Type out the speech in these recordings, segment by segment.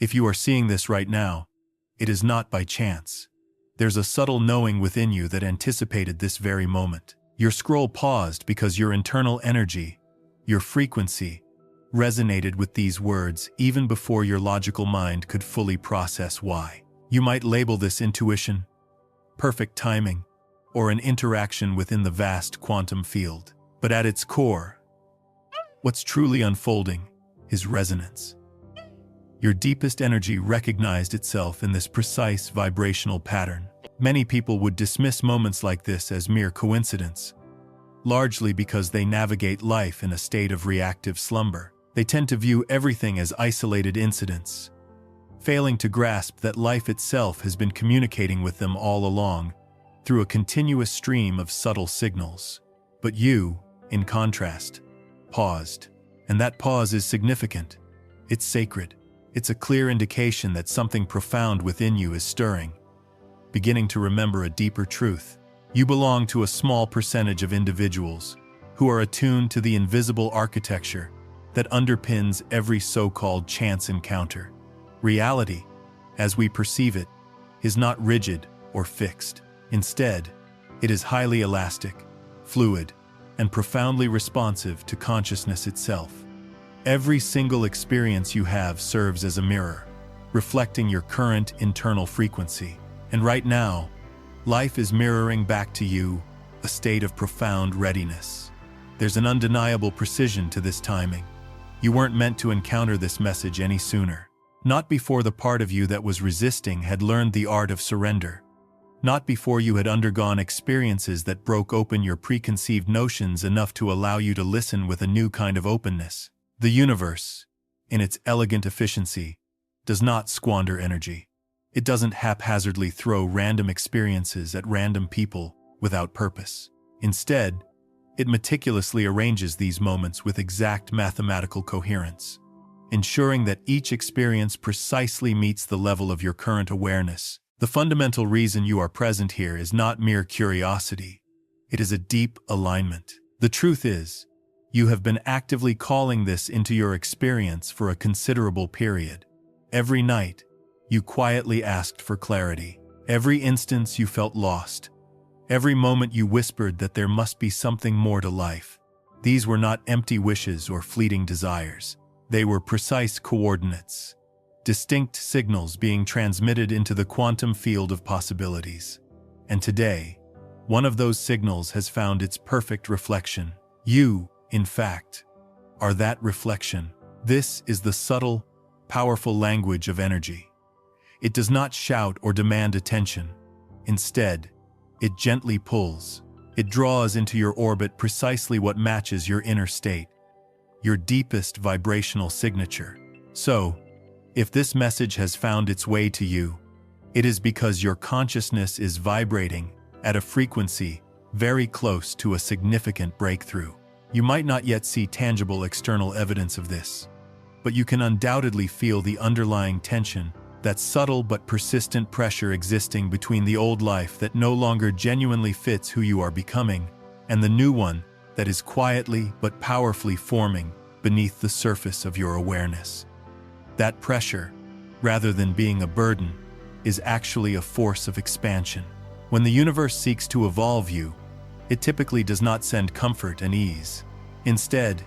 If you are seeing this right now, it is not by chance. There's a subtle knowing within you that anticipated this very moment. Your scroll paused because your internal energy, your frequency, resonated with these words even before your logical mind could fully process why. You might label this intuition, perfect timing, or an interaction within the vast quantum field. But at its core, what's truly unfolding is resonance. Your deepest energy recognized itself in this precise vibrational pattern. Many people would dismiss moments like this as mere coincidence, largely because they navigate life in a state of reactive slumber. They tend to view everything as isolated incidents, failing to grasp that life itself has been communicating with them all along through a continuous stream of subtle signals. But you, in contrast, paused. And that pause is significant. It's sacred. It's a clear indication that something profound within you is stirring, beginning to remember a deeper truth. You belong to a small percentage of individuals who are attuned to the invisible architecture that underpins every so-called chance encounter. Reality, as we perceive it, is not rigid or fixed. Instead, it is highly elastic, fluid, and profoundly responsive to consciousness itself. Every single experience you have serves as a mirror, reflecting your current internal frequency. And right now, life is mirroring back to you a state of profound readiness. There's an undeniable precision to this timing. You weren't meant to encounter this message any sooner. Not before the part of you that was resisting had learned the art of surrender. Not before you had undergone experiences that broke open your preconceived notions enough to allow you to listen with a new kind of openness. The universe, in its elegant efficiency, does not squander energy. It doesn't haphazardly throw random experiences at random people without purpose. Instead, it meticulously arranges these moments with exact mathematical coherence, ensuring that each experience precisely meets the level of your current awareness. The fundamental reason you are present here is not mere curiosity. It is a deep alignment. The truth is, you have been actively calling this into your experience for a considerable period. Every night, you quietly asked for clarity. Every instance you felt lost. Every moment you whispered that there must be something more to life. These were not empty wishes or fleeting desires. They were precise coordinates, distinct signals being transmitted into the quantum field of possibilities. And today, one of those signals has found its perfect reflection. You, in fact, are that reflection. This is the subtle, powerful language of energy. It does not shout or demand attention. Instead, it gently pulls. It draws into your orbit precisely what matches your inner state, your deepest vibrational signature. So, if this message has found its way to you, it is because your consciousness is vibrating at a frequency very close to a significant breakthrough. You might not yet see tangible external evidence of this, but you can undoubtedly feel the underlying tension, that subtle but persistent pressure existing between the old life that no longer genuinely fits who you are becoming, and the new one that is quietly but powerfully forming beneath the surface of your awareness. That pressure, rather than being a burden, is actually a force of expansion. When the universe seeks to evolve you, it typically does not send comfort and ease. Instead,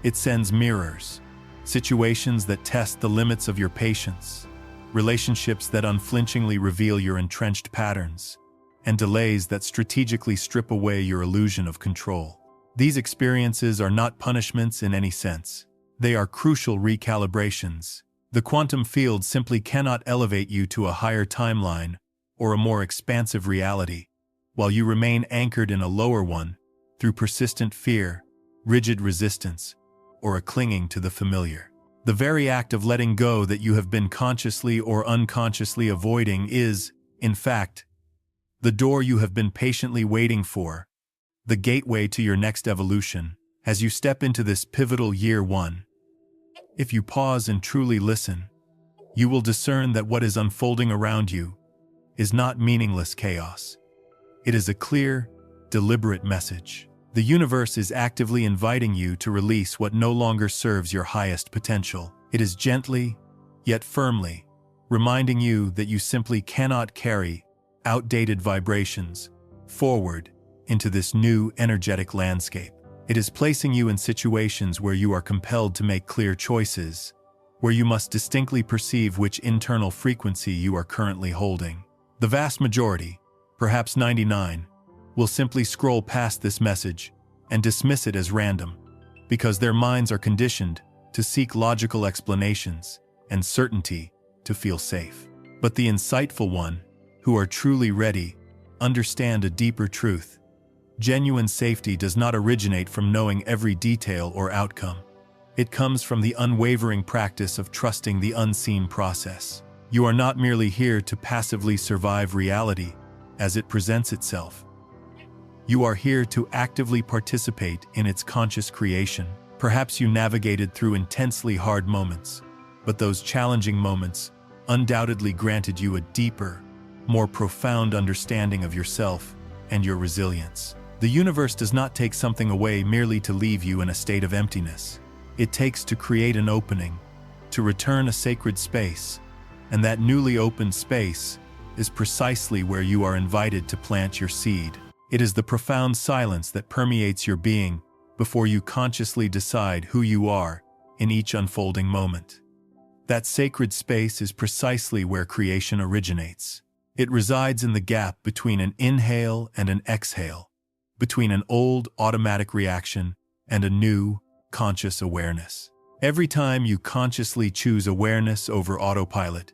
it sends mirrors, situations that test the limits of your patience, relationships that unflinchingly reveal your entrenched patterns, and delays that strategically strip away your illusion of control. These experiences are not punishments in any sense. They are crucial recalibrations. The quantum field simply cannot elevate you to a higher timeline or a more expansive reality, while you remain anchored in a lower one through persistent fear, rigid resistance, or a clinging to the familiar. The very act of letting go that you have been consciously or unconsciously avoiding is, in fact, the door you have been patiently waiting for, the gateway to your next evolution, as you step into this pivotal year one. If you pause and truly listen, you will discern that what is unfolding around you is not meaningless chaos. It is a clear, deliberate message. The universe is actively inviting you to release what no longer serves your highest potential. It is gently, yet firmly, reminding you that you simply cannot carry outdated vibrations forward into this new energetic landscape. It is placing you in situations where you are compelled to make clear choices, where you must distinctly perceive which internal frequency you are currently holding. The vast majority, perhaps 99, will simply scroll past this message and dismiss it as random, because their minds are conditioned to seek logical explanations and certainty to feel safe. But the insightful one, who are truly ready, understand a deeper truth. Genuine safety does not originate from knowing every detail or outcome. It comes from the unwavering practice of trusting the unseen process. You are not merely here to passively survive reality as it presents itself. You are here to actively participate in its conscious creation. Perhaps you navigated through intensely hard moments, but those challenging moments undoubtedly granted you a deeper, more profound understanding of yourself and your resilience. The universe does not take something away merely to leave you in a state of emptiness. It takes to create an opening, to return a sacred space, and that newly opened space is precisely where you are invited to plant your seed. It is the profound silence that permeates your being before you consciously decide who you are in each unfolding moment. That sacred space is precisely where creation originates. It resides in the gap between an inhale and an exhale, between an old automatic reaction and a new, conscious awareness. Every time you consciously choose awareness over autopilot,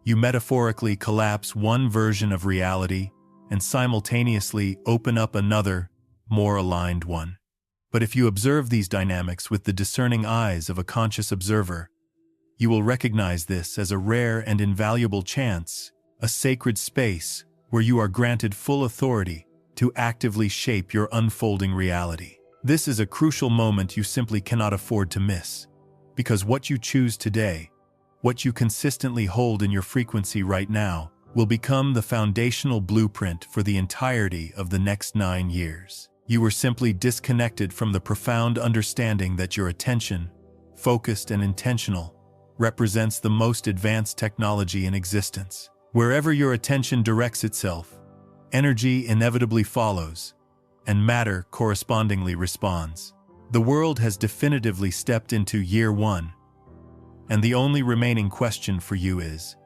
you metaphorically collapse one version of reality and simultaneously open up another, more aligned one. But if you observe these dynamics with the discerning eyes of a conscious observer, you will recognize this as a rare and invaluable chance, a sacred space where you are granted full authority to actively shape your unfolding reality. This is a crucial moment you simply cannot afford to miss, because what you choose today, what you consistently hold in your frequency right now, will become the foundational blueprint for the entirety of the next 9 years. You were simply disconnected from the profound understanding that your attention, focused and intentional, represents the most advanced technology in existence. Wherever your attention directs itself, energy inevitably follows, and matter correspondingly responds. The world has definitively stepped into year 1, and the only remaining question for you is,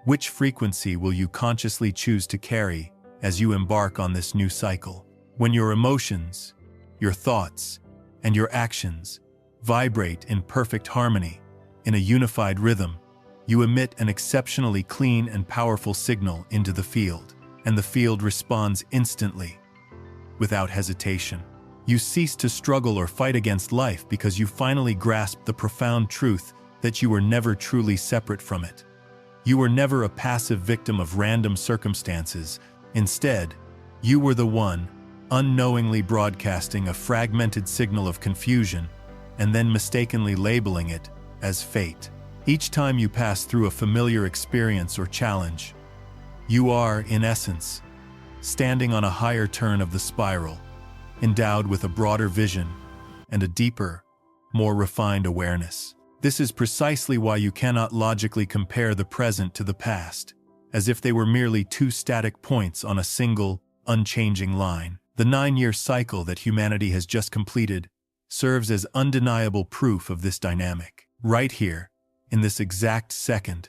which frequency will you consciously choose to carry as you embark on this new cycle? When your emotions, your thoughts, and your actions vibrate in perfect harmony, in a unified rhythm, you emit an exceptionally clean and powerful signal into the field, and the field responds instantly, without hesitation. You cease to struggle or fight against life because you finally grasp the profound truth that you were never truly separate from it. You were never a passive victim of random circumstances. Instead, you were the one, unknowingly broadcasting a fragmented signal of confusion and then mistakenly labeling it as fate. Each time you pass through a familiar experience or challenge, you are, in essence, standing on a higher turn of the spiral, endowed with a broader vision and a deeper, more refined awareness. This is precisely why you cannot logically compare the present to the past, as if they were merely two static points on a single, unchanging line. The 9-year cycle that humanity has just completed serves as undeniable proof of this dynamic. Right here, in this exact second,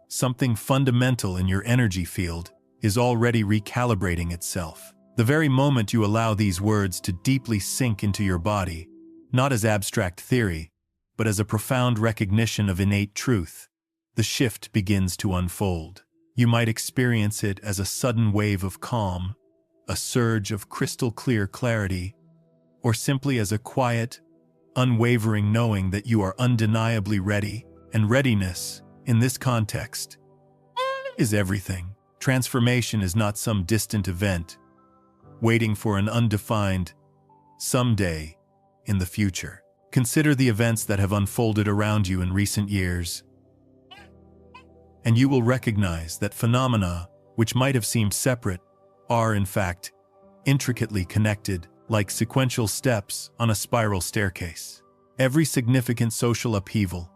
something fundamental in your energy field is already recalibrating itself. The very moment you allow these words to deeply sink into your body, not as abstract theory, but as a profound recognition of innate truth, the shift begins to unfold. You might experience it as a sudden wave of calm, a surge of crystal-clear clarity, or simply as a quiet, unwavering knowing that you are undeniably ready. And readiness, in this context, is everything. Transformation is not some distant event, waiting for an undefined someday in the future. Consider the events that have unfolded around you in recent years, and you will recognize that phenomena, which might have seemed separate, are, in fact, intricately connected, like sequential steps on a spiral staircase. Every significant social upheaval,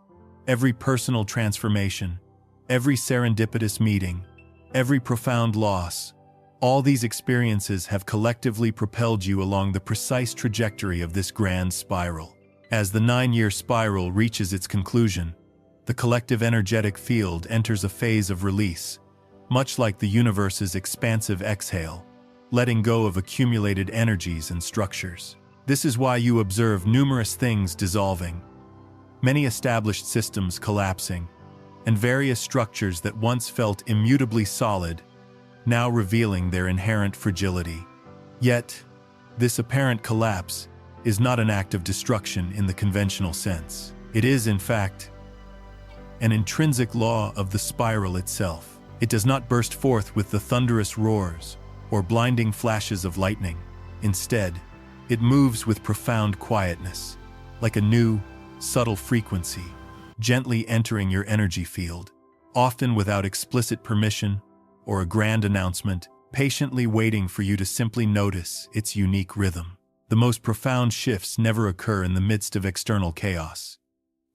Every personal transformation, every serendipitous meeting, every profound loss, all these experiences have collectively propelled you along the precise trajectory of this grand spiral. As the 9-year spiral reaches its conclusion, the collective energetic field enters a phase of release, much like the universe's expansive exhale, letting go of accumulated energies and structures. This is why you observe numerous things dissolving, many established systems collapsing, and various structures that once felt immutably solid, now revealing their inherent fragility. Yet, this apparent collapse is not an act of destruction in the conventional sense. It is, in fact, an intrinsic law of the spiral itself. It does not burst forth with the thunderous roars or blinding flashes of lightning. Instead, it moves with profound quietness, like a new, subtle frequency, gently entering your energy field, often without explicit permission or a grand announcement, patiently waiting for you to simply notice its unique rhythm. The most profound shifts never occur in the midst of external chaos.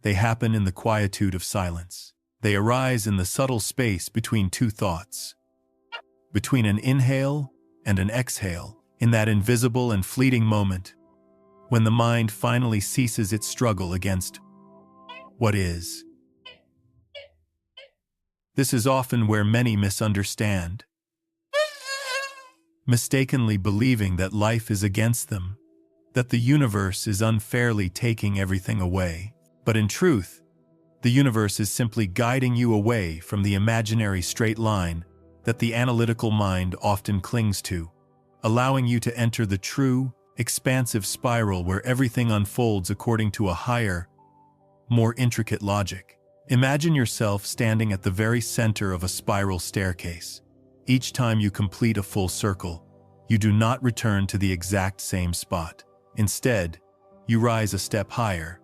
They happen in the quietude of silence. They arise in the subtle space between two thoughts, between an inhale and an exhale, in that invisible and fleeting moment, when the mind finally ceases its struggle against what is. This is often where many misunderstand, mistakenly believing that life is against them, that the universe is unfairly taking everything away. But in truth, the universe is simply guiding you away from the imaginary straight line that the analytical mind often clings to, allowing you to enter the true, expansive spiral where everything unfolds according to a higher, more intricate logic. Imagine yourself standing at the very center of a spiral staircase. Each time you complete a full circle, you do not return to the exact same spot. Instead, you rise a step higher,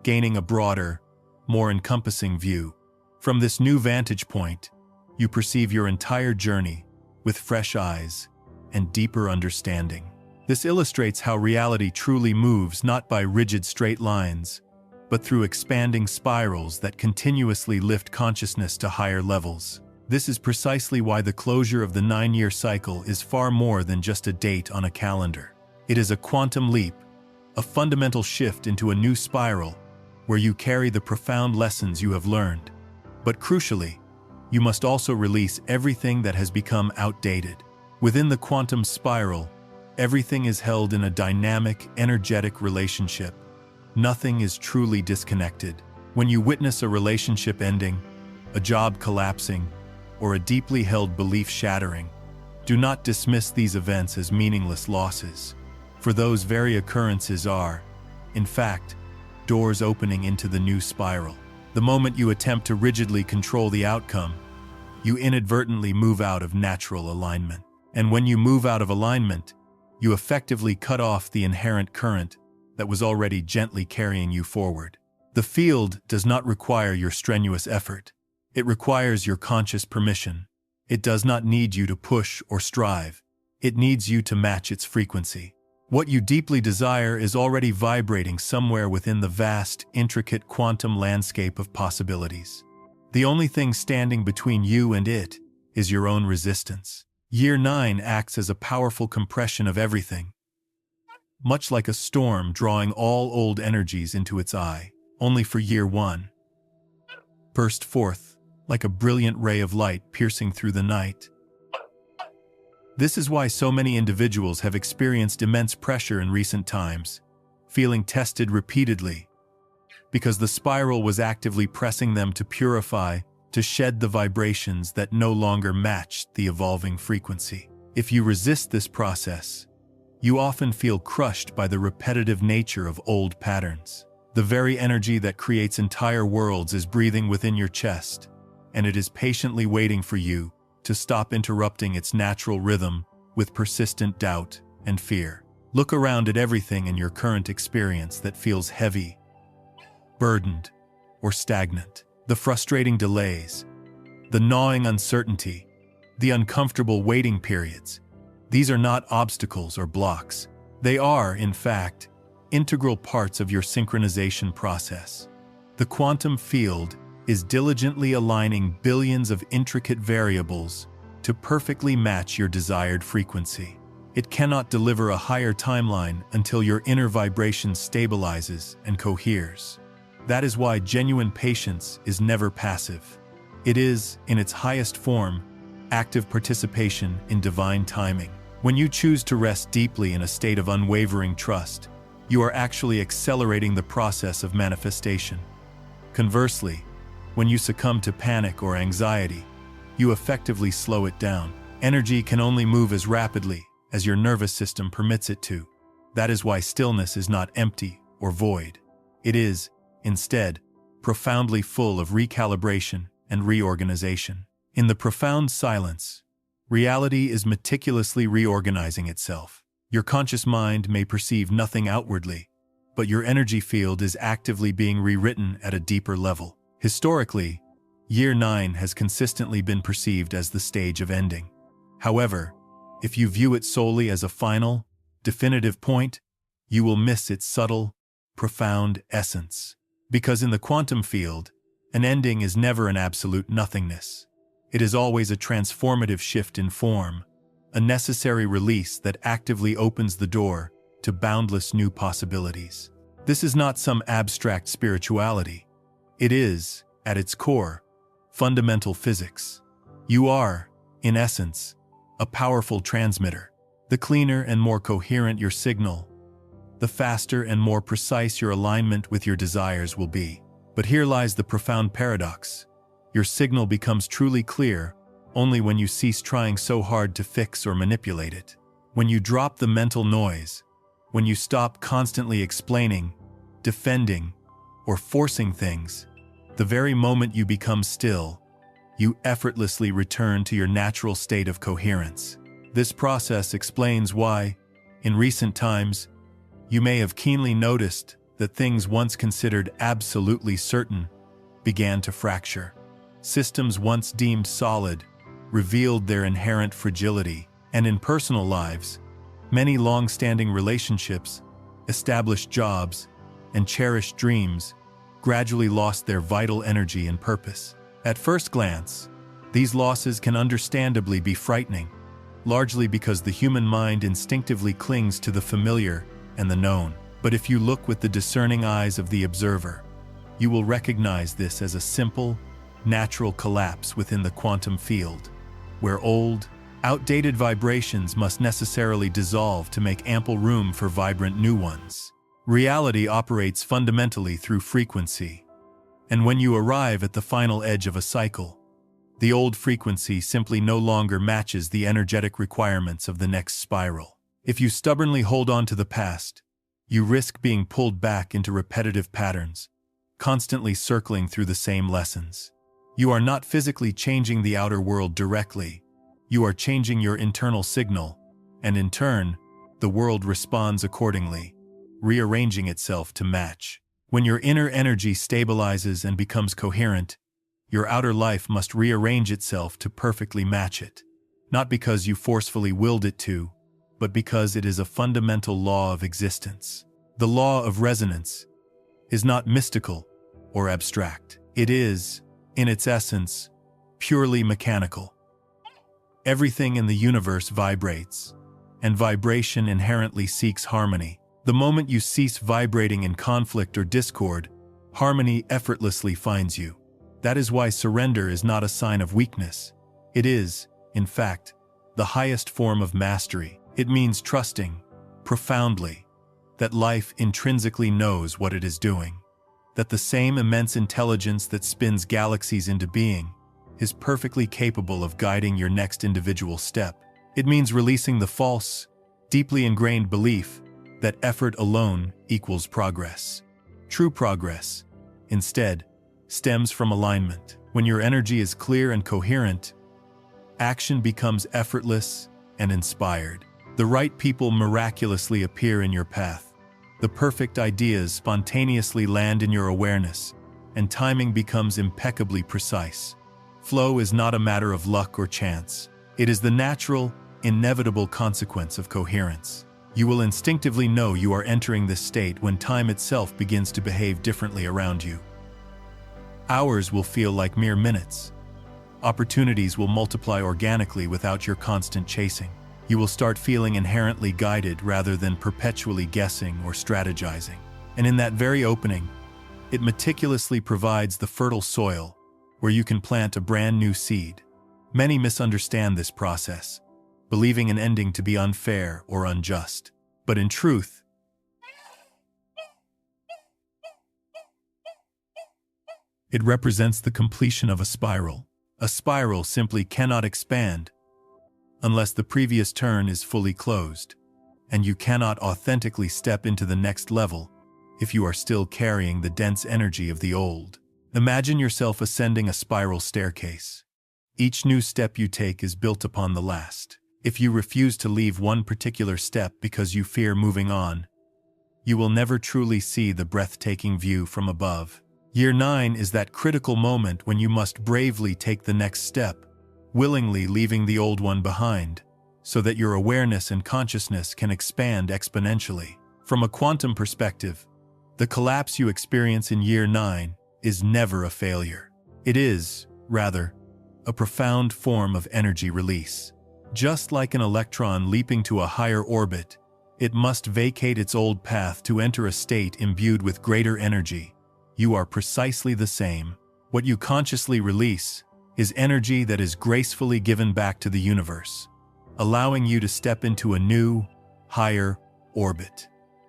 gaining a broader, more encompassing view. From this new vantage point, you perceive your entire journey with fresh eyes and deeper understanding. This illustrates how reality truly moves not by rigid straight lines, but through expanding spirals that continuously lift consciousness to higher levels. This is precisely why the closure of the 9-year cycle is far more than just a date on a calendar. It is a quantum leap, a fundamental shift into a new spiral where you carry the profound lessons you have learned. But crucially, you must also release everything that has become outdated. Within the quantum spiral, everything is held in a dynamic, energetic relationship. Nothing is truly disconnected. When you witness a relationship ending, a job collapsing, or a deeply held belief shattering, do not dismiss these events as meaningless losses, for those very occurrences are, in fact, doors opening into the new spiral. The moment you attempt to rigidly control the outcome, you inadvertently move out of natural alignment. And when you move out of alignment, you effectively cut off the inherent current that was already gently carrying you forward. The field does not require your strenuous effort. It requires your conscious permission. It does not need you to push or strive. It needs you to match its frequency. What you deeply desire is already vibrating somewhere within the vast, intricate quantum landscape of possibilities. The only thing standing between you and it is your own resistance. Year 9 acts as a powerful compression of everything, much like a storm drawing all old energies into its eye, only for Year 1 burst forth like a brilliant ray of light piercing through the night. This is why so many individuals have experienced immense pressure in recent times, feeling tested repeatedly, because the spiral was actively pressing them to purify, to shed the vibrations that no longer matched the evolving frequency. If you resist this process, you often feel crushed by the repetitive nature of old patterns. The very energy that creates entire worlds is breathing within your chest, and it is patiently waiting for you to stop interrupting its natural rhythm with persistent doubt and fear. Look around at everything in your current experience that feels heavy, burdened, or stagnant. The frustrating delays, the gnawing uncertainty, the uncomfortable waiting periods. These are not obstacles or blocks. They are, in fact, integral parts of your synchronization process. The quantum field is diligently aligning billions of intricate variables to perfectly match your desired frequency. It cannot deliver a higher timeline until your inner vibration stabilizes and coheres. That is why genuine patience is never passive. It is, in its highest form, active participation in divine timing. When you choose to rest deeply in a state of unwavering trust, you are actually accelerating the process of manifestation. Conversely, when you succumb to panic or anxiety, you effectively slow it down. Energy can only move as rapidly as your nervous system permits it to. That is why stillness is not empty or void. It is, instead, profoundly full of recalibration and reorganization. In the profound silence, reality is meticulously reorganizing itself. Your conscious mind may perceive nothing outwardly, but your energy field is actively being rewritten at a deeper level. Historically, Year 9 has consistently been perceived as the stage of ending. However, if you view it solely as a final, definitive point, you will miss its subtle, profound essence. Because in the quantum field, an ending is never an absolute nothingness. It is always a transformative shift in form, a necessary release that actively opens the door to boundless new possibilities. This is not some abstract spirituality. It is, at its core, fundamental physics. You are, in essence, a powerful transmitter. The cleaner and more coherent your signal, the faster and more precise your alignment with your desires will be. But here lies the profound paradox. Your signal becomes truly clear only when you cease trying so hard to fix or manipulate it. When you drop the mental noise, when you stop constantly explaining, defending, or forcing things, the very moment you become still, you effortlessly return to your natural state of coherence. This process explains why, in recent times, you may have keenly noticed that things once considered absolutely certain began to fracture. Systems once deemed solid revealed their inherent fragility, and in personal lives, many long-standing relationships, established jobs, and cherished dreams gradually lost their vital energy and purpose. At first glance, these losses can understandably be frightening, largely because the human mind instinctively clings to the familiar and the known. But if you look with the discerning eyes of the observer, you will recognize this as a simple, natural collapse within the quantum field, where old, outdated vibrations must necessarily dissolve to make ample room for vibrant new ones. Reality operates fundamentally through frequency, and when you arrive at the final edge of a cycle, the old frequency simply no longer matches the energetic requirements of the next spiral. If you stubbornly hold on to the past, you risk being pulled back into repetitive patterns, constantly circling through the same lessons. You are not physically changing the outer world directly. You are changing your internal signal, and in turn, the world responds accordingly, rearranging itself to match. When your inner energy stabilizes and becomes coherent, your outer life must rearrange itself to perfectly match it, not because you forcefully willed it to, but because it is a fundamental law of existence. The law of resonance is not mystical or abstract. It is, in its essence, purely mechanical. Everything in the universe vibrates, and vibration inherently seeks harmony. The moment you cease vibrating in conflict or discord, harmony effortlessly finds you. That is why surrender is not a sign of weakness. It is, in fact, the highest form of mastery. It means trusting, profoundly, that life intrinsically knows what it is doing, that the same immense intelligence that spins galaxies into being is perfectly capable of guiding your next individual step. It means releasing the false, deeply ingrained belief that effort alone equals progress. True progress, instead, stems from alignment. When your energy is clear and coherent, action becomes effortless and inspired. The right people miraculously appear in your path. The perfect ideas spontaneously land in your awareness, and timing becomes impeccably precise. Flow is not a matter of luck or chance. It is the natural, inevitable consequence of coherence. You will instinctively know you are entering this state when time itself begins to behave differently around you. Hours will feel like mere minutes. Opportunities will multiply organically without your constant chasing. You will start feeling inherently guided rather than perpetually guessing or strategizing. And in that very opening, it meticulously provides the fertile soil where you can plant a brand new seed. Many misunderstand this process, believing an ending to be unfair or unjust. But in truth, it represents the completion of a spiral. A spiral simply cannot expand unless the previous turn is fully closed, and you cannot authentically step into the next level if you are still carrying the dense energy of the old. Imagine yourself ascending a spiral staircase. Each new step you take is built upon the last. If you refuse to leave one particular step because you fear moving on, you will never truly see the breathtaking view from above. Year 9 is that critical moment when you must bravely take the next step, willingly leaving the old one behind, so that your awareness and consciousness can expand exponentially. From a quantum perspective, the collapse you experience in Year 9 is never a failure. It is, rather, a profound form of energy release. Just like an electron leaping to a higher orbit, it must vacate its old path to enter a state imbued with greater energy. You are precisely the same. What you consciously release is energy that is gracefully given back to the universe, allowing you to step into a new, higher orbit.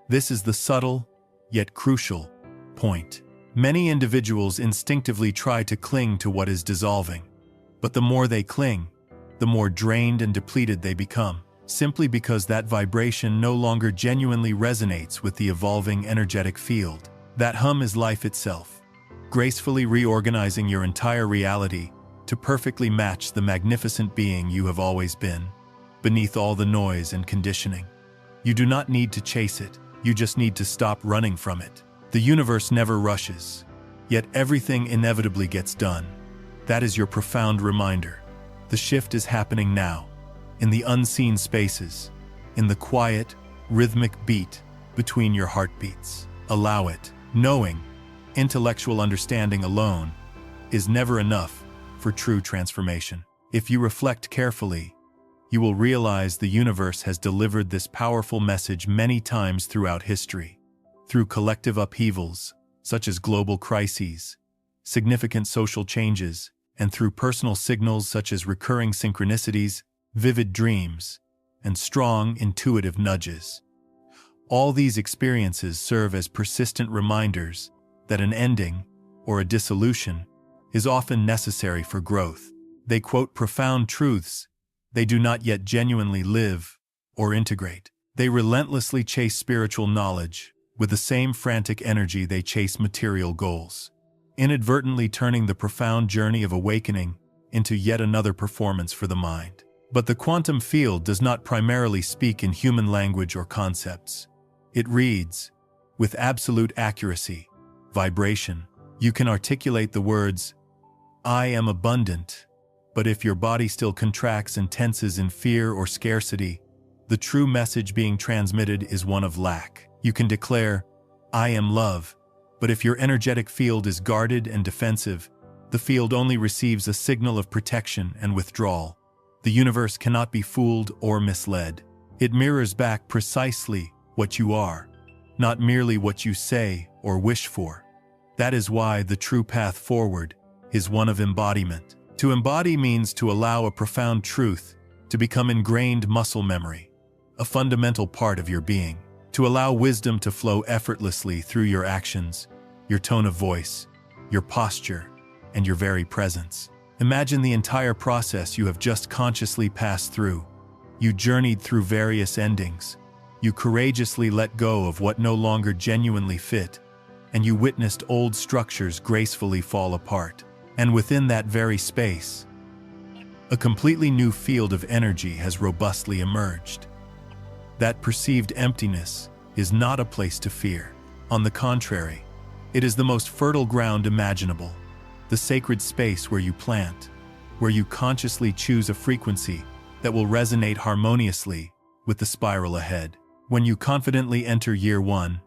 This is the subtle, yet crucial, point. Many individuals instinctively try to cling to what is dissolving, but the more they cling, the more drained and depleted they become, simply because that vibration no longer genuinely resonates with the evolving energetic field. That hum is life itself, gracefully reorganizing your entire reality to perfectly match the magnificent being you have always been, beneath all the noise and conditioning. You do not need to chase it, you just need to stop running from it. The universe never rushes, yet everything inevitably gets done. That is your profound reminder. The shift is happening now, in the unseen spaces, in the quiet, rhythmic beat between your heartbeats. Allow it. Knowing, intellectual understanding alone, is never enough for true transformation. If you reflect carefully, you will realize the universe has delivered this powerful message many times throughout history. Through collective upheavals, such as global crises, significant social changes, and through personal signals such as recurring synchronicities, vivid dreams, and strong, intuitive nudges. All these experiences serve as persistent reminders that an ending, or a dissolution, is often necessary for growth. They quote profound truths they do not yet genuinely live or integrate. They relentlessly chase spiritual knowledge with the same frantic energy they chase material goals, inadvertently turning the profound journey of awakening into yet another performance for the mind. But the quantum field does not primarily speak in human language or concepts. It reads, with absolute accuracy, vibration. You can articulate the words, "I am abundant," but if your body still contracts and tenses in fear or scarcity, the true message being transmitted is one of lack. You can declare, "I am love," but if your energetic field is guarded and defensive, the field only receives a signal of protection and withdrawal. The universe cannot be fooled or misled. It mirrors back precisely what you are, not merely what you say or wish for. That is why the true path forward is one of embodiment. To embody means to allow a profound truth to become ingrained muscle memory, a fundamental part of your being. To allow wisdom to flow effortlessly through your actions, your tone of voice, your posture, and your very presence. Imagine the entire process you have just consciously passed through. You journeyed through various endings. You courageously let go of what no longer genuinely fit, and you witnessed old structures gracefully fall apart. And within that very space, a completely new field of energy has robustly emerged. That perceived emptiness is not a place to fear. On the contrary, it is the most fertile ground imaginable, the sacred space where you plant, where you consciously choose a frequency that will resonate harmoniously with the spiral ahead. When you confidently enter Year 1,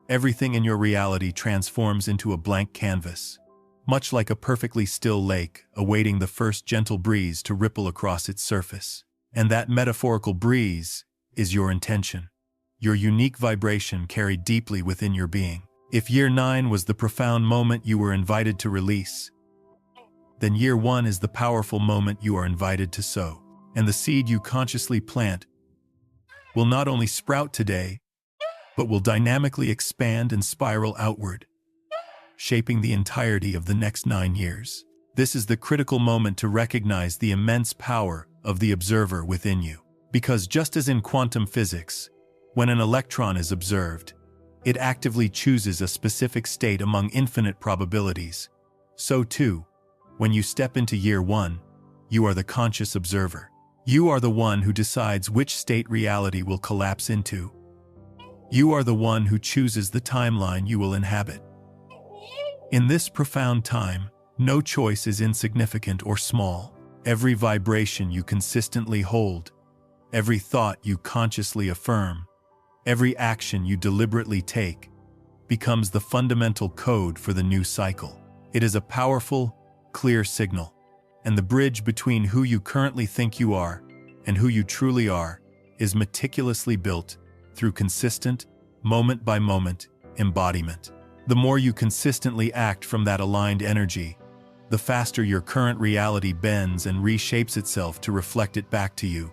everything in your reality transforms into a blank canvas. much like a perfectly still lake awaiting the first gentle breeze to ripple across its surface. And that metaphorical breeze is your intention, your unique vibration carried deeply within your being. If year 9 was the profound moment you were invited to release, then year 1 is the powerful moment you are invited to sow. And the seed you consciously plant will not only sprout today, but will dynamically expand and spiral outward, shaping the entirety of the next 9 years. This is the critical moment to recognize the immense power of the observer within you. Because just as in quantum physics, when an electron is observed, it actively chooses a specific state among infinite probabilities, so too, when you step into year 1, you are the conscious observer. You are the one who decides which state reality will collapse into. You are the one who chooses the timeline you will inhabit. In this profound time, no choice is insignificant or small. Every vibration you consistently hold, every thought you consciously affirm, every action you deliberately take, becomes the fundamental code for the new cycle. It is a powerful, clear signal, and the bridge between who you currently think you are and who you truly are is meticulously built through consistent, moment-by-moment embodiment. The more you consistently act from that aligned energy, the faster your current reality bends and reshapes itself to reflect it back to you.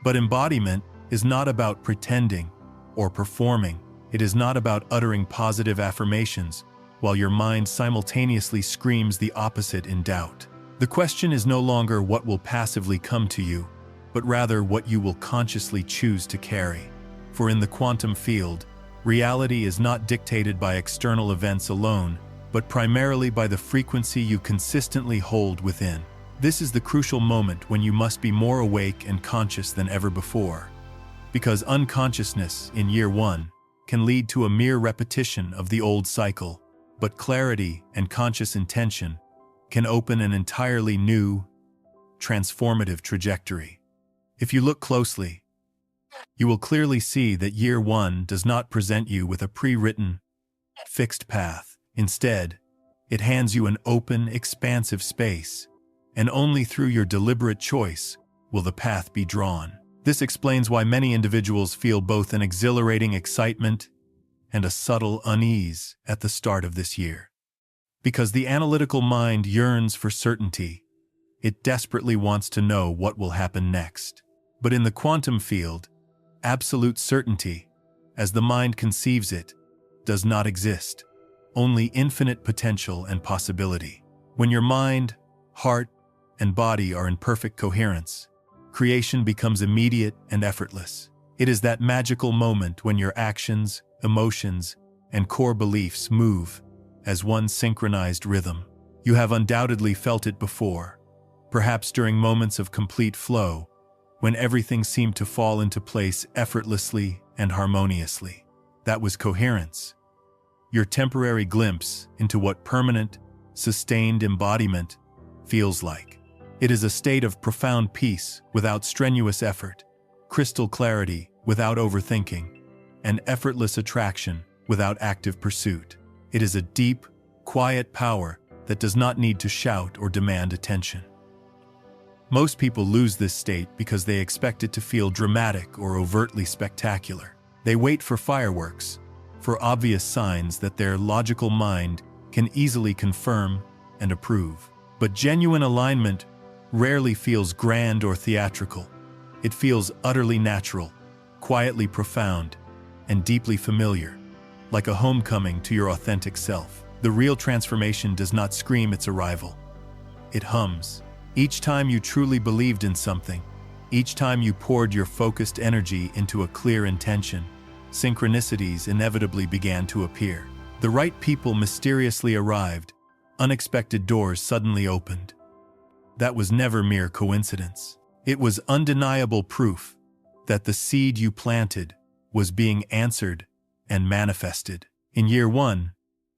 But embodiment is not about pretending or performing. It is not about uttering positive affirmations while your mind simultaneously screams the opposite in doubt. The question is no longer what will passively come to you, but rather what you will consciously choose to carry. For in the quantum field, reality is not dictated by external events alone, but primarily by the frequency you consistently hold within. This is the crucial moment when you must be more awake and conscious than ever before. Because unconsciousness in year 1 can lead to a mere repetition of the old cycle, but clarity and conscious intention can open an entirely new, transformative trajectory. If you look closely, you will clearly see that year 1 does not present you with a pre-written, fixed path. Instead, it hands you an open, expansive space, and only through your deliberate choice will the path be drawn. This explains why many individuals feel both an exhilarating excitement and a subtle unease at the start of this year. Because the analytical mind yearns for certainty, it desperately wants to know what will happen next. But in the quantum field, absolute certainty, as the mind conceives it, does not exist. Only infinite potential and possibility. When your mind, heart, and body are in perfect coherence, creation becomes immediate and effortless. It is that magical moment when your actions, emotions, and core beliefs move as one synchronized rhythm. You have undoubtedly felt it before, perhaps during moments of complete flow, when everything seemed to fall into place effortlessly and harmoniously. That was coherence. Your temporary glimpse into what permanent, sustained embodiment feels like. It is a state of profound peace without strenuous effort, crystal clarity without overthinking, and effortless attraction without active pursuit. It is a deep, quiet power that does not need to shout or demand attention. Most people lose this state because they expect it to feel dramatic or overtly spectacular. They wait for fireworks, for obvious signs that their logical mind can easily confirm and approve. But genuine alignment rarely feels grand or theatrical. It feels utterly natural, quietly profound, and deeply familiar, like a homecoming to your authentic self. The real transformation does not scream its arrival. It hums. Each time you truly believed in something, each time you poured your focused energy into a clear intention, synchronicities inevitably began to appear. The right people mysteriously arrived, unexpected doors suddenly opened. That was never mere coincidence. It was undeniable proof that the seed you planted was being answered and manifested. In year 1,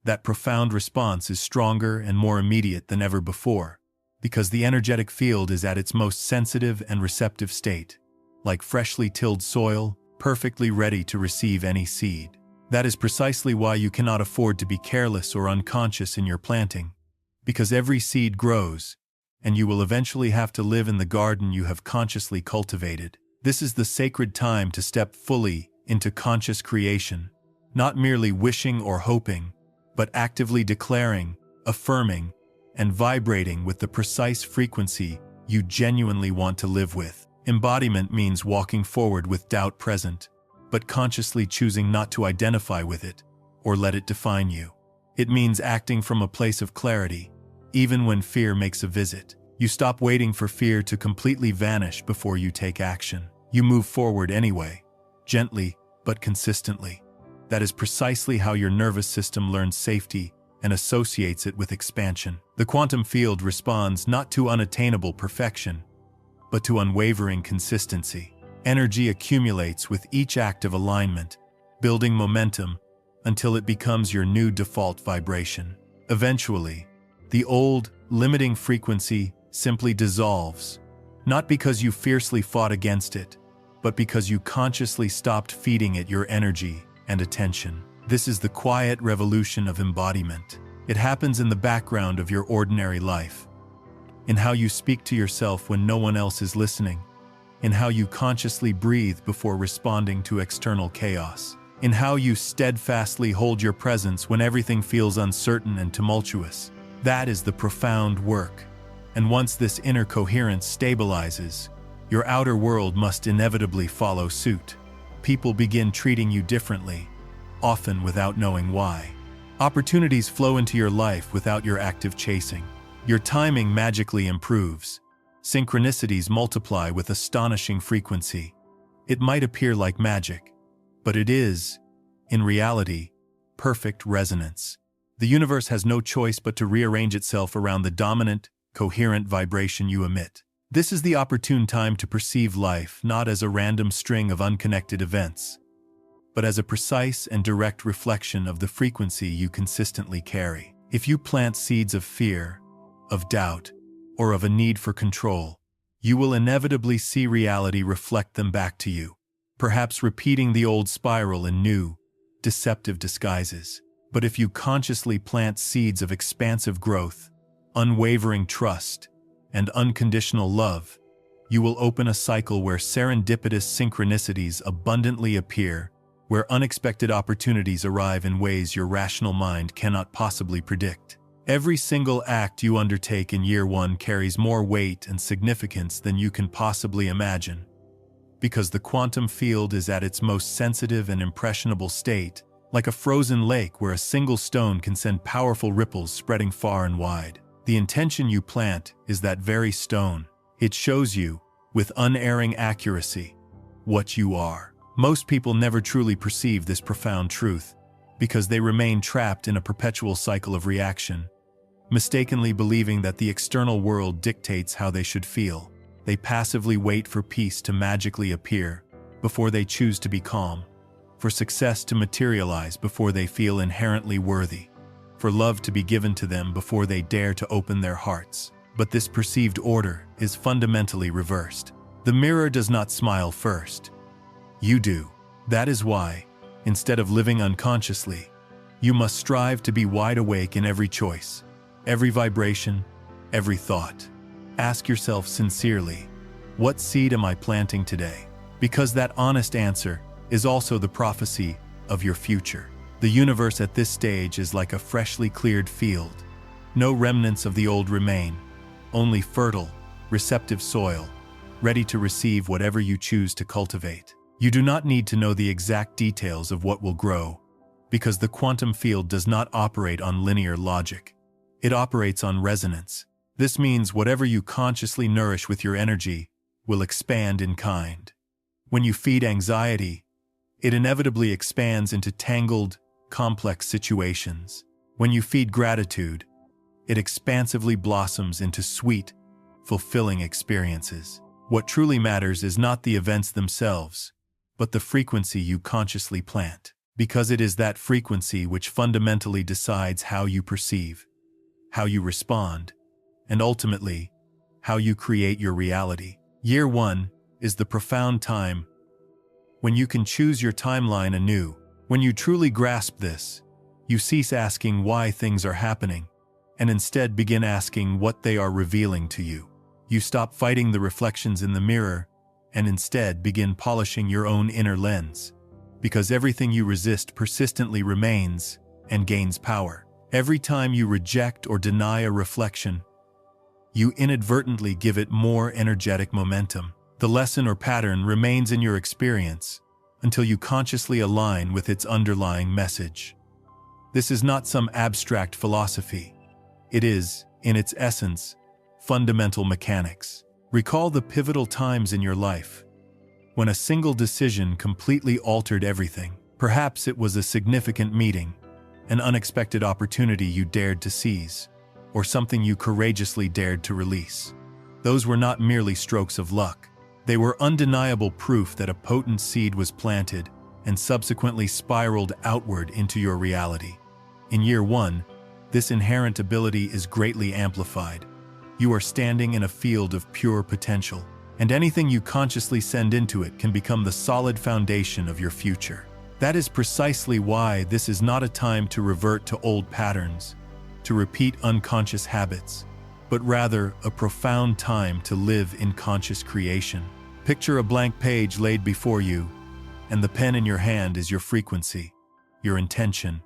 that profound response is stronger and more immediate than ever before, because the energetic field is at its most sensitive and receptive state, like freshly tilled soil, perfectly ready to receive any seed. That is precisely why you cannot afford to be careless or unconscious in your planting, because every seed grows, and you will eventually have to live in the garden you have consciously cultivated. This is the sacred time to step fully into conscious creation, not merely wishing or hoping, but actively declaring, affirming, and vibrating with the precise frequency you genuinely want to live with. Embodiment means walking forward with doubt present, but consciously choosing not to identify with it or let it define you. It means acting from a place of clarity, even when fear makes a visit. You stop waiting for fear to completely vanish before you take action. You move forward anyway, gently but consistently. That is precisely how your nervous system learns safety and associates it with expansion. The quantum field responds not to unattainable perfection, but to unwavering consistency. Energy accumulates with each act of alignment, building momentum until it becomes your new default vibration. Eventually, the old, limiting frequency simply dissolves, not because you fiercely fought against it, but because you consciously stopped feeding it your energy and attention. This is the quiet revolution of embodiment. It happens in the background of your ordinary life, in how you speak to yourself when no one else is listening, in how you consciously breathe before responding to external chaos, in how you steadfastly hold your presence when everything feels uncertain and tumultuous. That is the profound work. And once this inner coherence stabilizes, your outer world must inevitably follow suit. People begin treating you differently, often without knowing why. Opportunities flow into your life without your active chasing. Your timing magically improves. Synchronicities multiply with astonishing frequency. It might appear like magic, but it is, in reality, perfect resonance. The universe has no choice but to rearrange itself around the dominant, coherent vibration you emit. This is the opportune time to perceive life not as a random string of unconnected events, but as a precise and direct reflection of the frequency you consistently carry. If you plant seeds of fear, of doubt, or of a need for control, you will inevitably see reality reflect them back to you, perhaps repeating the old spiral in new, deceptive disguises. But if you consciously plant seeds of expansive growth, unwavering trust, and unconditional love, you will open a cycle where serendipitous synchronicities abundantly appear, where unexpected opportunities arrive in ways your rational mind cannot possibly predict. Every single act you undertake in year one carries more weight and significance than you can possibly imagine, because the quantum field is at its most sensitive and impressionable state, like a frozen lake where a single stone can send powerful ripples spreading far and wide. The intention you plant is that very stone. It shows you, with unerring accuracy, what you are. Most people never truly perceive this profound truth, because they remain trapped in a perpetual cycle of reaction, mistakenly believing that the external world dictates how they should feel. They passively wait for peace to magically appear before they choose to be calm, for success to materialize before they feel inherently worthy, for love to be given to them before they dare to open their hearts. But this perceived order is fundamentally reversed. The mirror does not smile first. You do. That is why, instead of living unconsciously, you must strive to be wide awake in every choice, every vibration, every thought. Ask yourself sincerely, what seed am I planting today? Because that honest answer is also the prophecy of your future. The universe at this stage is like a freshly cleared field. No remnants of the old remain, only fertile, receptive soil, ready to receive whatever you choose to cultivate. You do not need to know the exact details of what will grow, because the quantum field does not operate on linear logic. It operates on resonance. This means whatever you consciously nourish with your energy will expand in kind. When you feed anxiety, it inevitably expands into tangled, complex situations. When you feed gratitude, it expansively blossoms into sweet, fulfilling experiences. What truly matters is not the events themselves, but the frequency you consciously plant, because it is that frequency which fundamentally decides how you perceive, how you respond, and ultimately, how you create your reality. Year one is the profound time when you can choose your timeline anew. When you truly grasp this, you cease asking why things are happening and instead begin asking what they are revealing to you. You stop fighting the reflections in the mirror and instead begin polishing your own inner lens, because everything you resist persistently remains and gains power. Every time you reject or deny a reflection, you inadvertently give it more energetic momentum. The lesson or pattern remains in your experience until you consciously align with its underlying message. This is not some abstract philosophy. It is, in its essence, fundamental mechanics. Recall the pivotal times in your life when a single decision completely altered everything. Perhaps it was a significant meeting, an unexpected opportunity you dared to seize, or something you courageously dared to release. Those were not merely strokes of luck. They were undeniable proof that a potent seed was planted and subsequently spiraled outward into your reality. In year one, this inherent ability is greatly amplified. You are standing in a field of pure potential, and anything you consciously send into it can become the solid foundation of your future. That is precisely why this is not a time to revert to old patterns, to repeat unconscious habits, but rather a profound time to live in conscious creation. Picture a blank page laid before you, and the pen in your hand is your frequency, your intention,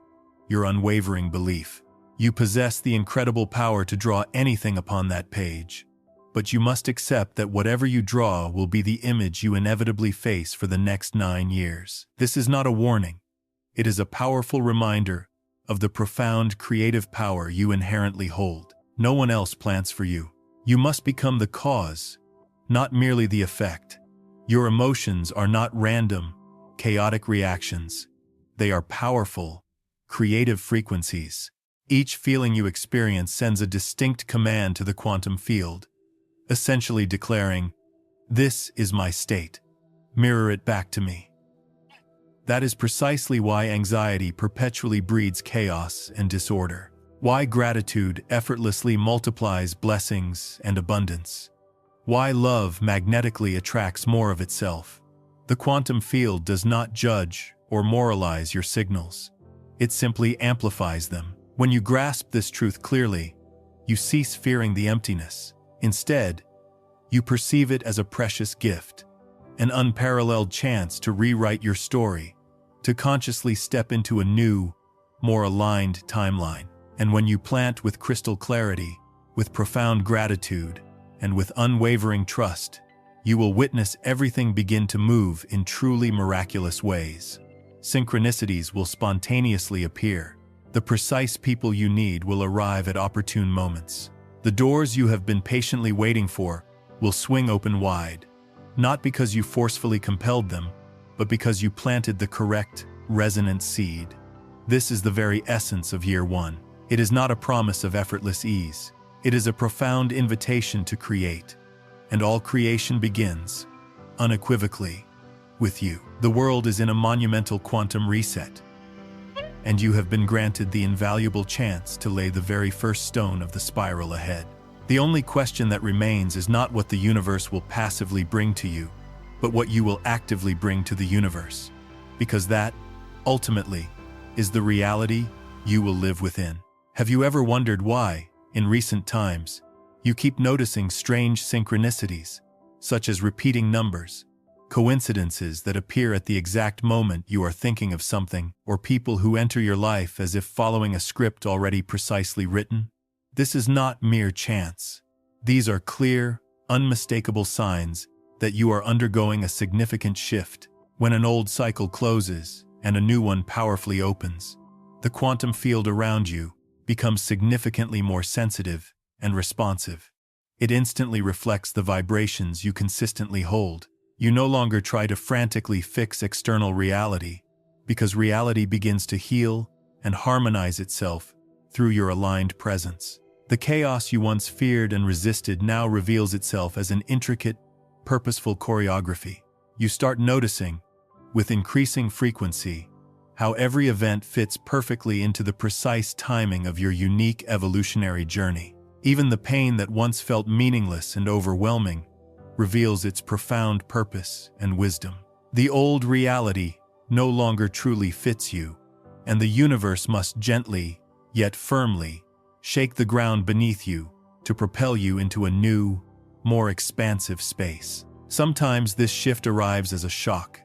your unwavering belief. You possess the incredible power to draw anything upon that page, but you must accept that whatever you draw will be the image you inevitably face for the next 9 years. This is not a warning. It is a powerful reminder of the profound creative power you inherently hold. No one else plants for you. You must become the cause, not merely the effect. Your emotions are not random, chaotic reactions. They are powerful, creative frequencies. Each feeling you experience sends a distinct command to the quantum field, essentially declaring, "This is my state. Mirror it back to me." That is precisely why anxiety perpetually breeds chaos and disorder. Why gratitude effortlessly multiplies blessings and abundance. Why love magnetically attracts more of itself. The quantum field does not judge or moralize your signals. It simply amplifies them. When you grasp this truth clearly, you cease fearing the emptiness. Instead, you perceive it as a precious gift, an unparalleled chance to rewrite your story, to consciously step into a new, more aligned timeline. And when you plant with crystal clarity, with profound gratitude, and with unwavering trust, you will witness everything begin to move in truly miraculous ways. Synchronicities will spontaneously appear. The precise people you need will arrive at opportune moments. The doors you have been patiently waiting for will swing open wide, not because you forcefully compelled them, but because you planted the correct, resonant seed. This is the very essence of year one. It is not a promise of effortless ease. It is a profound invitation to create. And all creation begins, unequivocally, with you. The world is in a monumental quantum reset, and you have been granted the invaluable chance to lay the very first stone of the spiral ahead. The only question that remains is not what the universe will passively bring to you, but what you will actively bring to the universe, because that, ultimately, is the reality you will live within. Have you ever wondered why, in recent times, you keep noticing strange synchronicities, such as repeating numbers, coincidences that appear at the exact moment you are thinking of something, or people who enter your life as if following a script already precisely written? This is not mere chance. These are clear, unmistakable signs that you are undergoing a significant shift. When an old cycle closes and a new one powerfully opens, the quantum field around you becomes significantly more sensitive and responsive. It instantly reflects the vibrations you consistently hold. You no longer try to frantically fix external reality, because reality begins to heal and harmonize itself through your aligned presence. The chaos you once feared and resisted now reveals itself as an intricate, purposeful choreography. You start noticing, with increasing frequency, how every event fits perfectly into the precise timing of your unique evolutionary journey. Even the pain that once felt meaningless and overwhelming reveals its profound purpose and wisdom. The old reality no longer truly fits you, and the universe must gently, yet firmly, shake the ground beneath you to propel you into a new, more expansive space. Sometimes this shift arrives as a shock,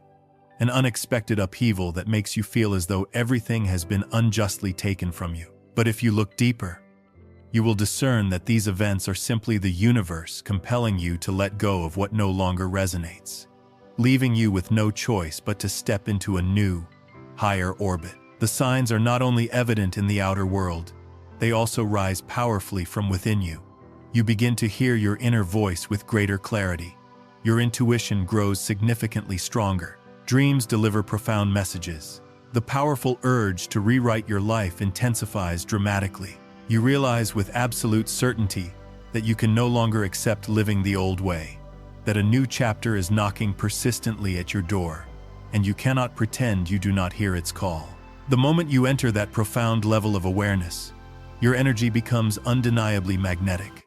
an unexpected upheaval that makes you feel as though everything has been unjustly taken from you. But if you look deeper, you will discern that these events are simply the universe compelling you to let go of what no longer resonates, leaving you with no choice but to step into a new, higher orbit. The signs are not only evident in the outer world, they also rise powerfully from within you. You begin to hear your inner voice with greater clarity. Your intuition grows significantly stronger. Dreams deliver profound messages. The powerful urge to rewrite your life intensifies dramatically. You realize with absolute certainty that you can no longer accept living the old way, that a new chapter is knocking persistently at your door, and you cannot pretend you do not hear its call. The moment you enter that profound level of awareness, your energy becomes undeniably magnetic.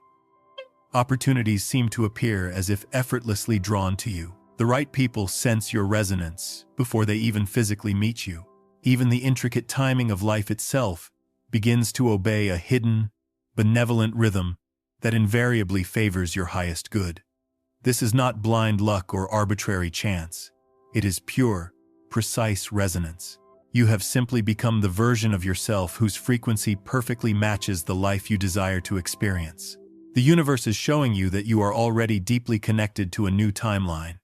Opportunities seem to appear as if effortlessly drawn to you. The right people sense your resonance before they even physically meet you. Even the intricate timing of life itself begins to obey a hidden, benevolent rhythm that invariably favors your highest good. This is not blind luck or arbitrary chance. It is pure, precise resonance. You have simply become the version of yourself whose frequency perfectly matches the life you desire to experience. The universe is showing you that you are already deeply connected to a new timeline,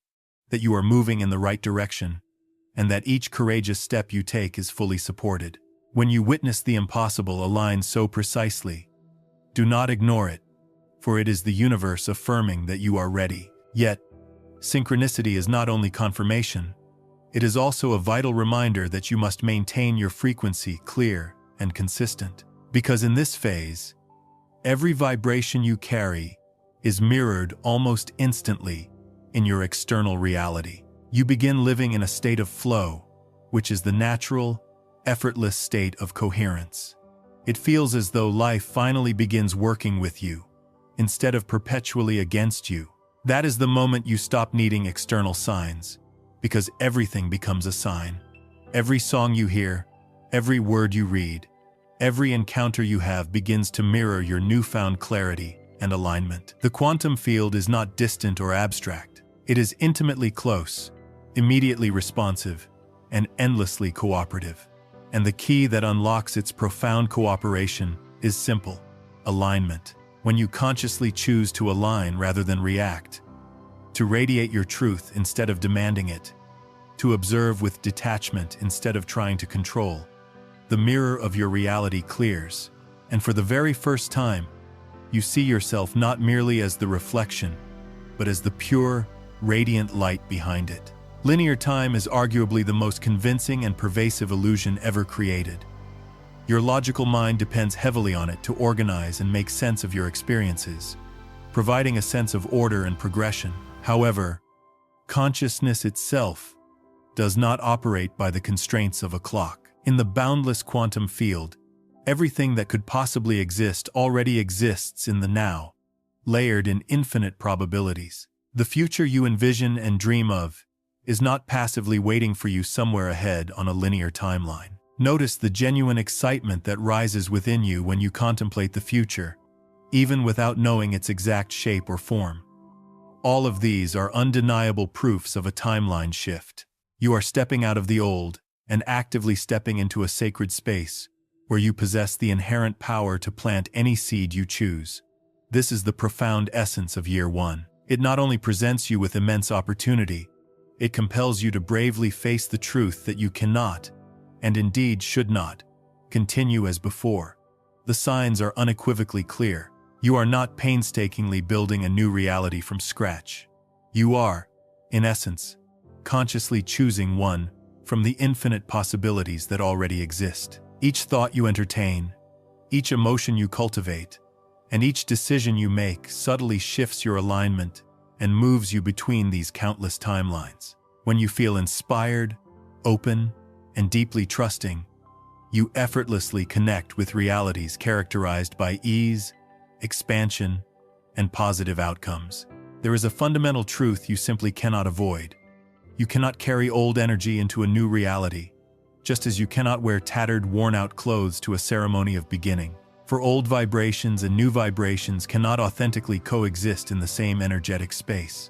that you are moving in the right direction, and that each courageous step you take is fully supported. When you witness the impossible align so precisely, do not ignore it, for it is the universe affirming that you are ready. Yet, synchronicity is not only confirmation, it is also a vital reminder that you must maintain your frequency clear and consistent. Because in this phase, every vibration you carry is mirrored almost instantly in your external reality. You begin living in a state of flow, which is the natural, effortless state of coherence. It feels as though life finally begins working with you, instead of perpetually against you. That is the moment you stop needing external signs, because everything becomes a sign. Every song you hear, every word you read, every encounter you have begins to mirror your newfound clarity and alignment. The quantum field is not distant or abstract. It is intimately close, immediately responsive, and endlessly cooperative. And the key that unlocks its profound cooperation is simple: alignment. When you consciously choose to align rather than react, to radiate your truth instead of demanding it, to observe with detachment instead of trying to control, the mirror of your reality clears, and for the very first time, you see yourself not merely as the reflection, but as the pure, radiant light behind it. Linear time is arguably the most convincing and pervasive illusion ever created. Your logical mind depends heavily on it to organize and make sense of your experiences, providing a sense of order and progression. However, consciousness itself does not operate by the constraints of a clock. In the boundless quantum field, everything that could possibly exist already exists in the now, layered in infinite probabilities. The future you envision and dream of is not passively waiting for you somewhere ahead on a linear timeline. Notice the genuine excitement that rises within you when you contemplate the future, even without knowing its exact shape or form. All of these are undeniable proofs of a timeline shift. You are stepping out of the old and actively stepping into a sacred space where you possess the inherent power to plant any seed you choose. This is the profound essence of Year One. It not only presents you with immense opportunity, it compels you to bravely face the truth that you cannot, and indeed should not, continue as before. The signs are unequivocally clear. You are not painstakingly building a new reality from scratch. You are, in essence, consciously choosing one from the infinite possibilities that already exist. Each thought you entertain, each emotion you cultivate, and each decision you make subtly shifts your alignment and moves you between these countless timelines. When you feel inspired, open, and deeply trusting, you effortlessly connect with realities characterized by ease, expansion, and positive outcomes. There is a fundamental truth you simply cannot avoid. You cannot carry old energy into a new reality, just as you cannot wear tattered, worn-out clothes to a ceremony of beginning. For old vibrations and new vibrations cannot authentically coexist in the same energetic space.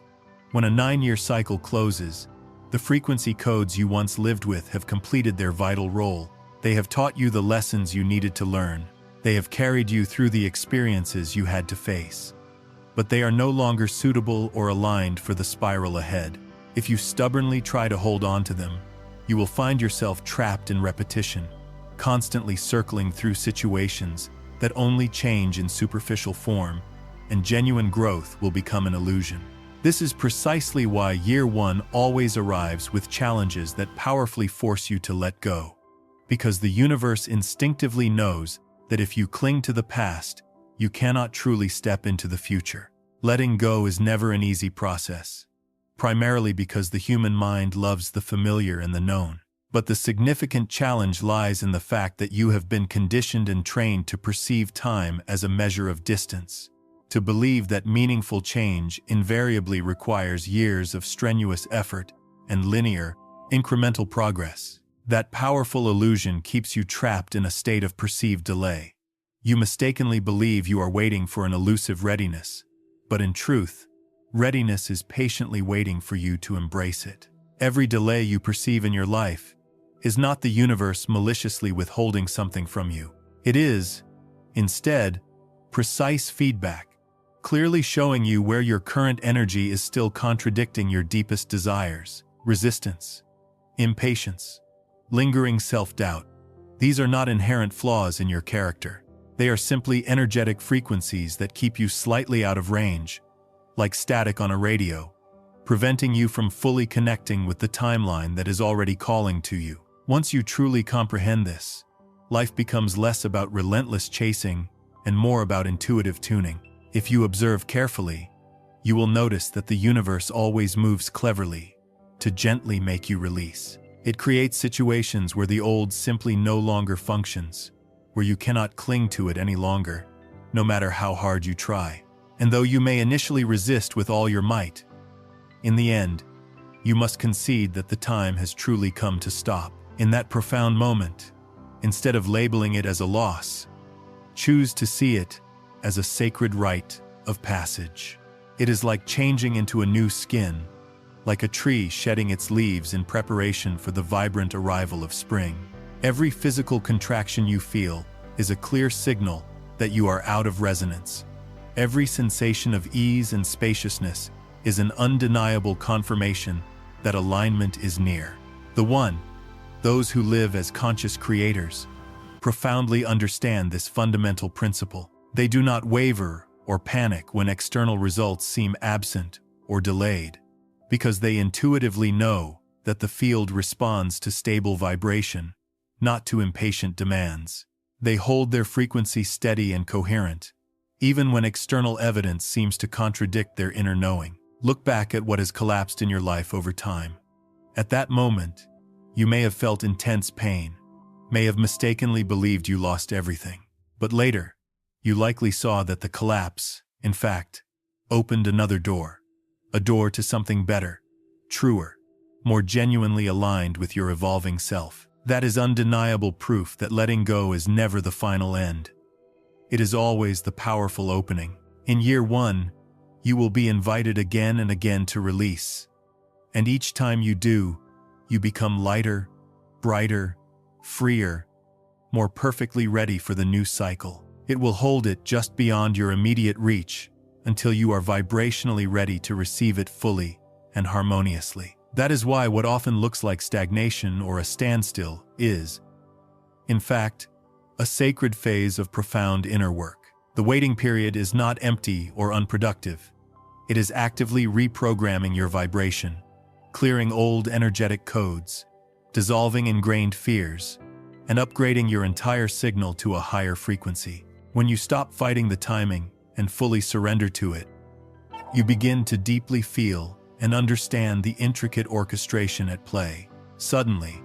When a 9-year cycle closes, the frequency codes you once lived with have completed their vital role. They have taught you the lessons you needed to learn. They have carried you through the experiences you had to face. But they are no longer suitable or aligned for the spiral ahead. If you stubbornly try to hold on to them, you will find yourself trapped in repetition, constantly circling through situations that only change in superficial form, and genuine growth will become an illusion. This is precisely why year one always arrives with challenges that powerfully force you to let go. Because the universe instinctively knows that if you cling to the past, you cannot truly step into the future. Letting go is never an easy process, primarily because the human mind loves the familiar and the known. But the significant challenge lies in the fact that you have been conditioned and trained to perceive time as a measure of distance, to believe that meaningful change invariably requires years of strenuous effort and linear, incremental progress. That powerful illusion keeps you trapped in a state of perceived delay. You mistakenly believe you are waiting for an elusive readiness, but in truth, readiness is patiently waiting for you to embrace it. Every delay you perceive in your life is not the universe maliciously withholding something from you. It is, instead, precise feedback, clearly showing you where your current energy is still contradicting your deepest desires: resistance, impatience, lingering self-doubt. These are not inherent flaws in your character. They are simply energetic frequencies that keep you slightly out of range, like static on a radio, preventing you from fully connecting with the timeline that is already calling to you. Once you truly comprehend this, life becomes less about relentless chasing and more about intuitive tuning. If you observe carefully, you will notice that the universe always moves cleverly to gently make you release. It creates situations where the old simply no longer functions, where you cannot cling to it any longer, no matter how hard you try. And though you may initially resist with all your might, in the end, you must concede that the time has truly come to stop. In that profound moment, instead of labeling it as a loss, choose to see it as a sacred rite of passage. It is like changing into a new skin, like a tree shedding its leaves in preparation for the vibrant arrival of spring. Every physical contraction you feel is a clear signal that you are out of resonance. Every sensation of ease and spaciousness is an undeniable confirmation that alignment is near. Those who live as conscious creators profoundly understand this fundamental principle. They do not waver or panic when external results seem absent or delayed, because they intuitively know that the field responds to stable vibration, not to impatient demands. They hold their frequency steady and coherent, even when external evidence seems to contradict their inner knowing. Look back at what has collapsed in your life over time. At that moment, you may have felt intense pain, may have mistakenly believed you lost everything. But later, you likely saw that the collapse, in fact, opened another door. A door to something better, truer, more genuinely aligned with your evolving self. That is undeniable proof that letting go is never the final end. It is always the powerful opening. In year one, you will be invited again and again to release. And each time you do, you become lighter, brighter, freer, more perfectly ready for the new cycle. It will hold it just beyond your immediate reach until you are vibrationally ready to receive it fully and harmoniously. That is why what often looks like stagnation or a standstill is, in fact, a sacred phase of profound inner work. The waiting period is not empty or unproductive. It is actively reprogramming your vibration, clearing old energetic codes, dissolving ingrained fears, and upgrading your entire signal to a higher frequency. When you stop fighting the timing and fully surrender to it, you begin to deeply feel and understand the intricate orchestration at play. Suddenly,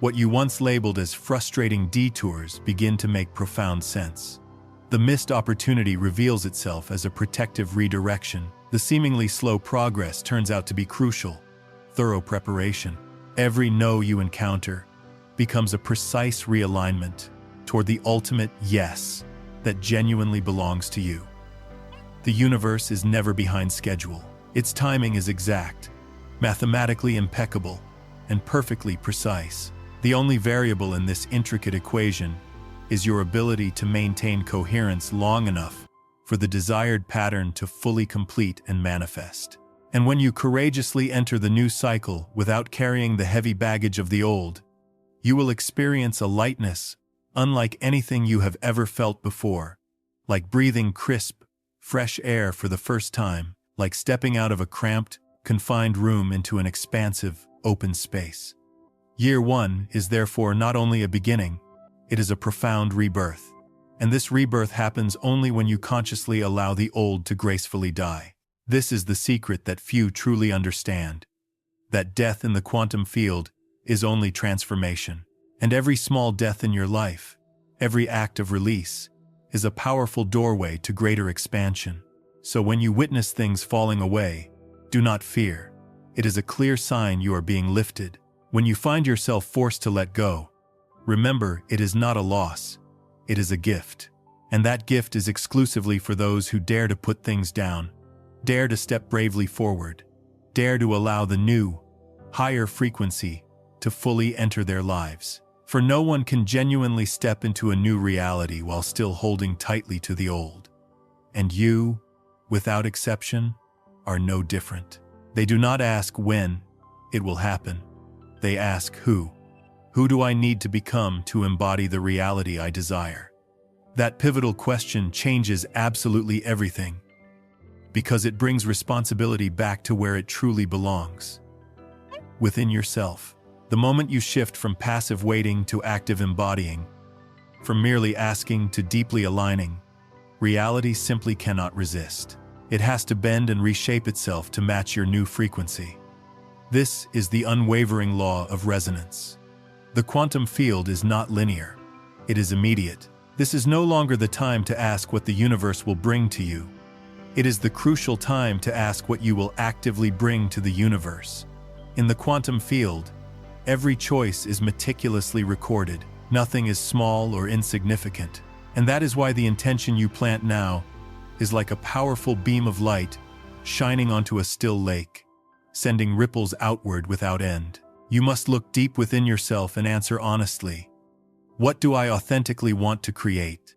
what you once labeled as frustrating detours begin to make profound sense. The missed opportunity reveals itself as a protective redirection. The seemingly slow progress turns out to be crucial, thorough preparation. Every no you encounter becomes a precise realignment toward the ultimate yes. that genuinely belongs to you. The universe is never behind schedule. Its timing is exact, mathematically impeccable, and perfectly precise. The only variable in this intricate equation is your ability to maintain coherence long enough for the desired pattern to fully complete and manifest. And when you courageously enter the new cycle without carrying the heavy baggage of the old, you will experience a lightness unlike anything you have ever felt before, like breathing crisp, fresh air for the first time, like stepping out of a cramped, confined room into an expansive, open space. Year 1 is therefore not only a beginning, it is a profound rebirth. And this rebirth happens only when you consciously allow the old to gracefully die. This is the secret that few truly understand. That death in the quantum field is only transformation. And every small death in your life, every act of release, is a powerful doorway to greater expansion. So when you witness things falling away, do not fear. It is a clear sign you are being lifted. When you find yourself forced to let go, remember it is not a loss, it is a gift. And that gift is exclusively for those who dare to put things down, dare to step bravely forward, dare to allow the new, higher frequency to fully enter their lives. For no one can genuinely step into a new reality while still holding tightly to the old. And you, without exception, are no different. They do not ask when it will happen. They ask who. Who do I need to become to embody the reality I desire? That pivotal question changes absolutely everything, because it brings responsibility back to where it truly belongs. Within yourself. The moment you shift from passive waiting to active embodying, from merely asking to deeply aligning, reality simply cannot resist. It has to bend and reshape itself to match your new frequency. This is the unwavering law of resonance. The quantum field is not linear. It is immediate. This is no longer the time to ask what the universe will bring to you. It is the crucial time to ask what you will actively bring to the universe. In the quantum field, every choice is meticulously recorded. Nothing is small or insignificant. And that is why the intention you plant now is like a powerful beam of light shining onto a still lake, sending ripples outward without end. You must look deep within yourself and answer honestly, what do I authentically want to create?